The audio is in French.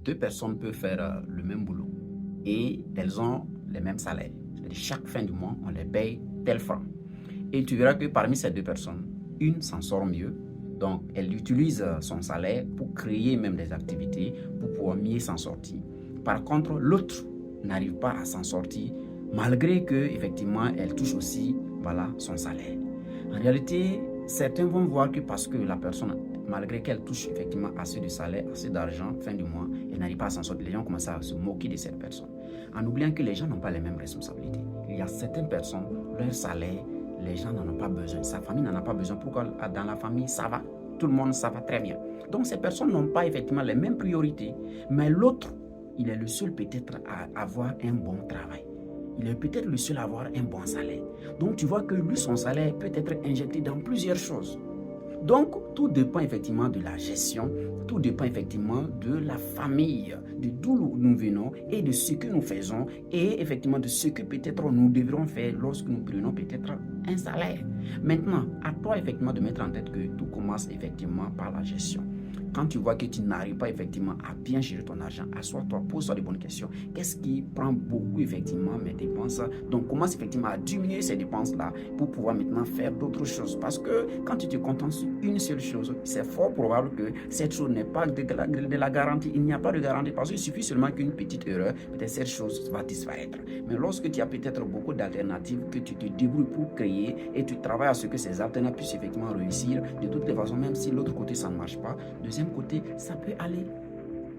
deux personnes peuvent faire le même boulot et elles ont les mêmes salaires. C'est-à-dire chaque fin du mois, on les paye tel franc. Et tu verras que parmi ces deux personnes, une s'en sort mieux. Donc, elle utilise son salaire pour créer même des activités pour pouvoir mieux s'en sortir. Par contre, l'autre n'arrive pas à s'en sortir malgré que effectivement elle touche aussi son salaire. En réalité, certains vont voir que parce que la personne, malgré qu'elle touche effectivement assez de salaire, assez d'argent, fin du mois, elle n'arrive pas à s'en sortir. Les gens commencent à se moquer de cette personne, en oubliant que les gens n'ont pas les mêmes responsabilités. Il y a certaines personnes, leur salaire, les gens n'en ont pas besoin. Sa famille n'en a pas besoin. Pourquoi dans la famille, ça va. Tout le monde, ça va très bien. Donc, ces personnes n'ont pas effectivement les mêmes priorités. Mais l'autre, il est le seul peut-être à avoir un bon travail. Il est peut-être le seul à avoir un bon salaire. Donc, tu vois que lui, son salaire peut être injecté dans plusieurs choses. Donc, tout dépend effectivement de la gestion, tout dépend effectivement de la famille, de d'où nous venons et de ce que nous faisons et effectivement de ce que peut-être nous devrons faire lorsque nous prenons peut-être un salaire. Maintenant, à toi effectivement de mettre en tête que tout commence effectivement par la gestion. Quand tu vois que tu n'arrives pas effectivement à bien gérer ton argent, assois-toi, pose-toi de bonnes questions. Qu'est-ce qui prend beaucoup effectivement mes dépenses? Donc commence effectivement à diminuer ces dépenses-là pour pouvoir maintenant faire d'autres choses. Parce que quand tu te contentes sur une seule chose, c'est fort probable que cette chose n'est pas de la garantie. Il n'y a pas de garantie parce qu'il suffit seulement qu'une petite erreur, peut-être cette chose va disparaître. Mais lorsque tu as peut-être beaucoup d'alternatives que tu te débrouilles pour créer et tu travailles à ce que ces alternatives puissent effectivement réussir, de toutes les façons, même si l'autre côté ça ne marche pas, deuxième côté, ça peut aller.